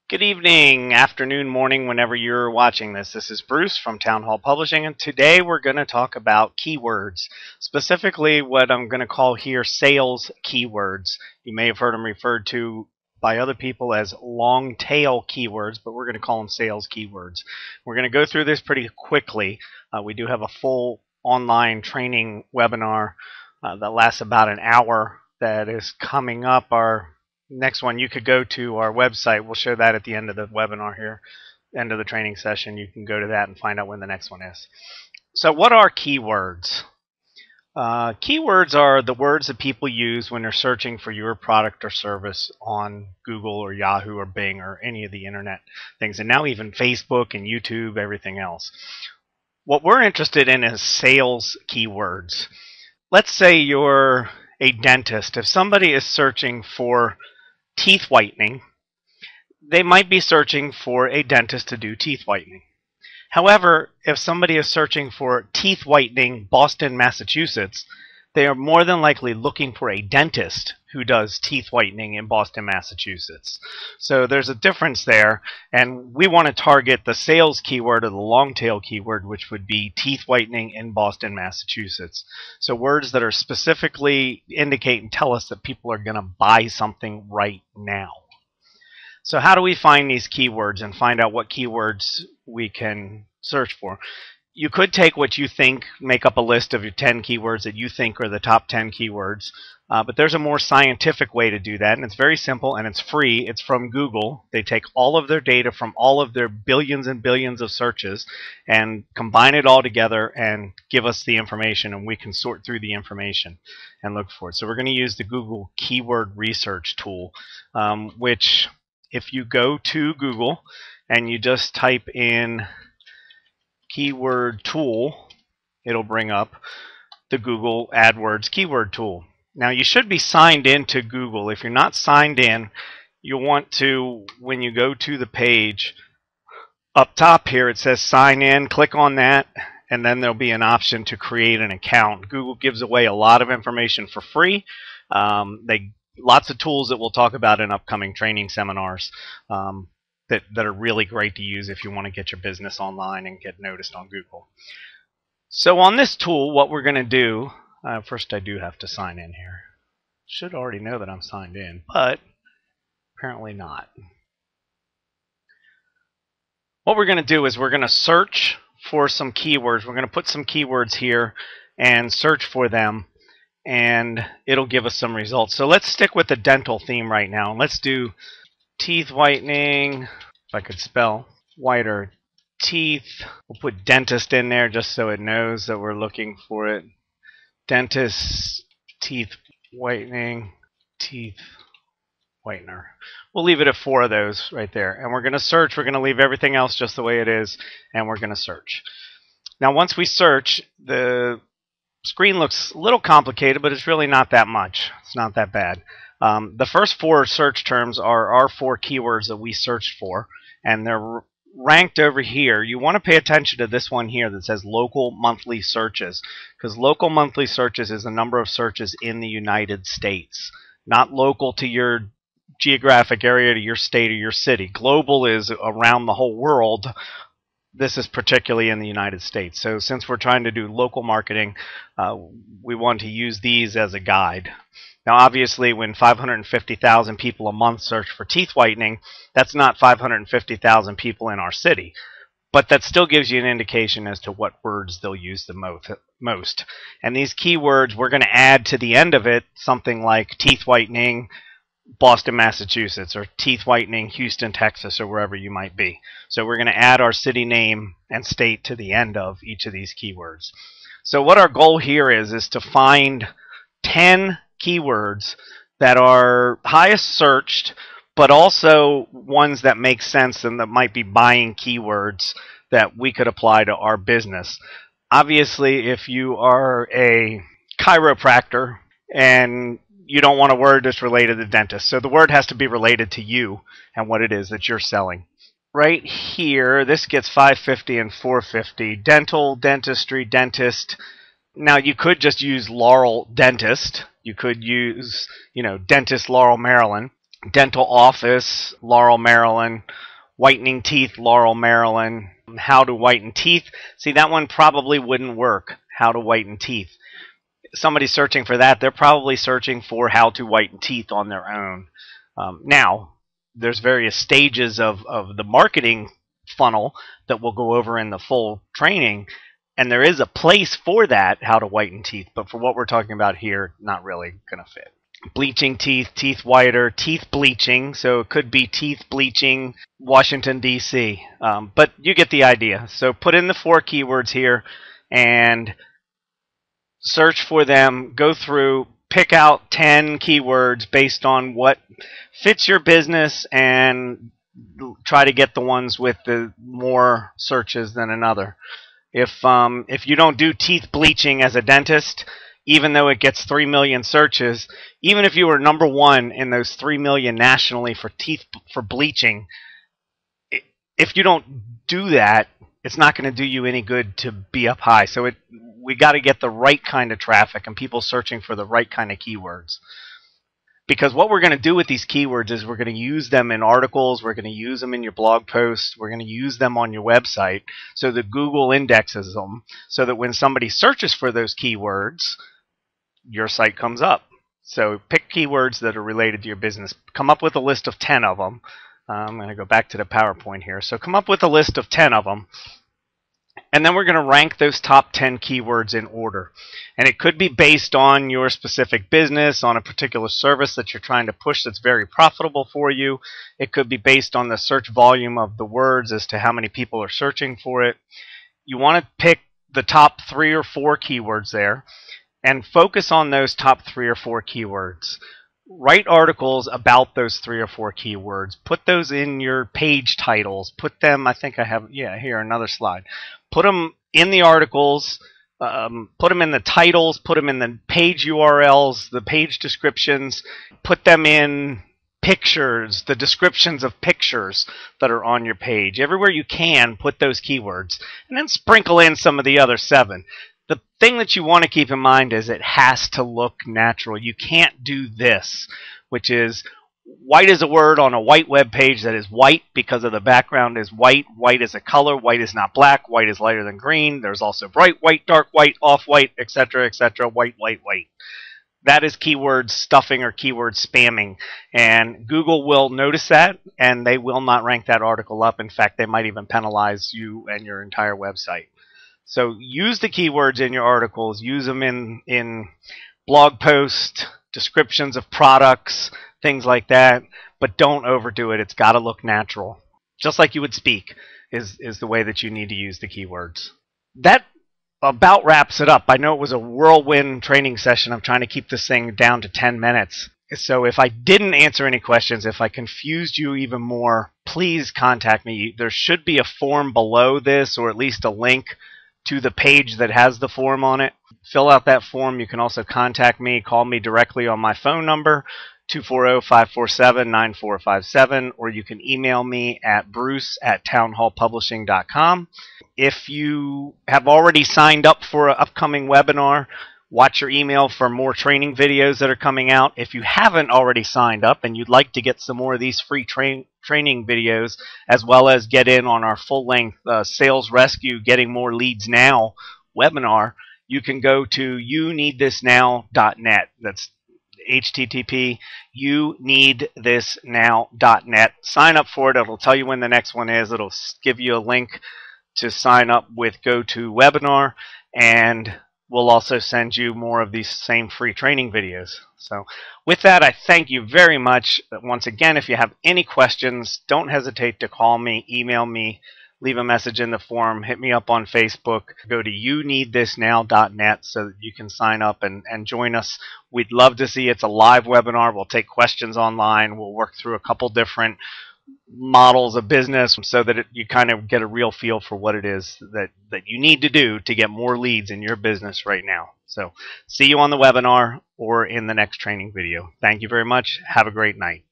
Good evening, afternoon, morning, whenever you're watching this. This is Bruce from Town Hall Publishing, and today we're going to talk about keywords, specifically what I'm going to call here sales keywords. You may have heard them referred to by other people as long tail keywords, but we're going to call them sales keywords. We're going to go through this pretty quickly. We do have a full online training webinar that lasts about an hour that is coming up. Our next one, you could go to our website. We'll show that at the end of the webinar here, end of the training session. You can go to that and find out when the next one is. So what are keywords? Keywords are the words that people use when they're searching for your product or service on Google or Yahoo or Bing or any of the internet things, and now even Facebook and YouTube, everything else. What we're interested in is sales keywords. Let's say you're a dentist. If somebody is searching for teeth whitening, they might be searching for a dentist to do teeth whitening. However, if somebody is searching for teeth whitening Boston, Massachusetts, they are more than likely looking for a dentist who does teeth whitening in Boston, Massachusetts. So there's a difference there, and we want to target the sales keyword or the long tail keyword, which would be teeth whitening in Boston, Massachusetts. So words that are specifically indicate and tell us that people are going to buy something right now. So how do we find these keywords and find out what keywords we can search for? You could take what you think, make up a list of your 10 keywords that you think are the top 10 keywords, but there's a more scientific way to do that, and it's very simple and it's free. It's from Google. They take all of their data from all of their billions and billions of searches and combine it all together and give us the information, and we can sort through the information and look for it. So we're going to use the Google Keyword Research tool, which if you go to Google and you just type in keyword tool, it'll bring up the Google AdWords keyword tool. Now you should be signed into Google. If you're not signed in, you'll want to, when you go to the page, up top here it says sign in, click on that, and then there'll be an option to create an account. Google gives away a lot of information for free. Lots of tools that we'll talk about in upcoming training seminars that are really great to use if you want to get your business online and get noticed on Google. So on this tool, what we're going to do, first I do have to sign in here. Should already know that I'm signed in, but apparently not. What we're going to do is we're going to search for some keywords. We're going to put some keywords here and search for them, and it'll give us some results. So let's stick with the dental theme right now. Let's do teeth whitening, if I could spell, whiter teeth. We'll put dentist in there just so it knows that we're looking for it. Dentist, teeth whitening, teeth whitener. We'll leave it at 4 of those right there. And we're going to search. We're going to leave everything else just the way it is, and we're going to search. Now once we search, the screen looks a little complicated, but it's really not that much. It's not that bad. The first 4 search terms are our 4 keywords that we searched for, and they're ranked over here. You want to pay attention to this one here that says local monthly searches, because local monthly searches is the number of searches in the United States, not local to your geographic area, to your state or your city. Global is around the whole world. This is particularly in the United States. So since we're trying to do local marketing, we want to use these as a guide. Now obviously when 550,000 people a month search for teeth whitening, that's not 550,000 people in our city. But that still gives you an indication as to what words they'll use the most. And these keywords, we're going to add to the end of it something like teeth whitening Boston, Massachusetts, or teeth whitening Houston, Texas, or wherever you might be. So we're going to add our city name and state to the end of each of these keywords. So what our goal here is to find 10 keywords that are highest searched, but also ones that make sense and that might be buying keywords that we could apply to our business. Obviously, if you are a chiropractor and you don't want a word that's related to dentist, so the word has to be related to you and what it is that you're selling. Right here, this gets 550 and 450. Dental, dentistry, dentist. Now you could just use Laurel Dentist. You could use, Dentist Laurel, Maryland. dental office, Laurel, Maryland, whitening teeth, Laurel, Maryland, how to whiten teeth. See, that one probably wouldn't work, how to whiten teeth. Somebody searching for that, they're probably searching for how to whiten teeth on their own. Now, there's various stages of the marketing funnel that we'll go over in the full training, and there is a place for that, how to whiten teeth, but for what we're talking about here, not really going to fit. Bleaching teeth, teeth whiter, teeth bleaching, so it could be teeth bleaching, Washington, D.C., but you get the idea. So put in the 4 keywords here and search for them, go through, pick out 10 keywords based on what fits your business, and try to get the ones with the more searches than another. If you don't do teeth bleaching as a dentist, even though it gets 3 million searches, even if you were number 1 in those 3 million nationally for teeth for bleaching, if you don't do that, it's not going to do you any good to be up high. So we got to get the right kind of traffic and people searching for the right kind of keywords. Because what we're going to do with these keywords is we're going to use them in articles, we're going to use them in your blog posts, we're going to use them on your website so that Google indexes them so that when somebody searches for those keywords, your site comes up. So pick keywords that are related to your business. Come up with a list of 10 of them. I'm going to go back to the PowerPoint here. So come up with a list of 10 of them. And then we're going to rank those top 10 keywords in order. And it could be based on your specific business, on a particular service that you're trying to push that's very profitable for you. It could be based on the search volume of the words as to how many people are searching for it. You want to pick the top 3 or 4 keywords there and focus on those top 3 or 4 keywords. Write articles about those 3 or 4 keywords. Put those in your page titles. Put them, I think I have, here, another slide. Put them in the articles, put them in the titles, put them in the page URLs, the page descriptions, put them in pictures, the descriptions of pictures that are on your page. Everywhere you can, put those keywords, and then sprinkle in some of the other 7. The thing that you want to keep in mind is it has to look natural. You can't do this, which is white is a word on a white web page that is white because of the background is white. White is a color. White is not black. White is lighter than green. There's also bright white, dark white, off-white, etc., etc., white, white, white. That is keyword stuffing or keyword spamming. And Google will notice that, and they will not rank that article up. In fact, they might even penalize you and your entire website. So use the keywords in your articles. Use them in blog posts, descriptions of products, things like that. But don't overdo it. It's got to look natural. Just like you would speak is the way that you need to use the keywords. That about wraps it up. I know it was a whirlwind training session. I'm trying to keep this thing down to 10 minutes. So if I didn't answer any questions, if I confused you even more, please contact me. There should be a form below this, or at least a link to the page that has the form on it. Fill out that form. You can also contact me. Call me directly on my phone number, 240-547-9457, or you can email me at bruce@townhallpublishing.com. If you have already signed up for an upcoming webinar, watch your email for more training videos that are coming out. If you haven't already signed up and you'd like to get some more of these free training videos, as well as get in on our full-length Sales Rescue Getting More Leads Now webinar, you can go to youneedthisnow.net. That's http youneedthisnow.net. Sign up for it. It'll tell you when the next one is. It'll give you a link to sign up with GoToWebinar, and we'll also send you more of these same free training videos. So with that, I thank you very much. Once again, if you have any questions, don't hesitate to call me, email me, leave a message in the forum, hit me up on Facebook. Go to youneedthisnow.net so that you can sign up and join us. We'd love to see you. It's a live webinar. We'll take questions online. We'll work through a couple different models of business so that you kind of get a real feel for what it is that you need to do to get more leads in your business right now. So see you on the webinar or in the next training video. Thank you very much. Have a great night.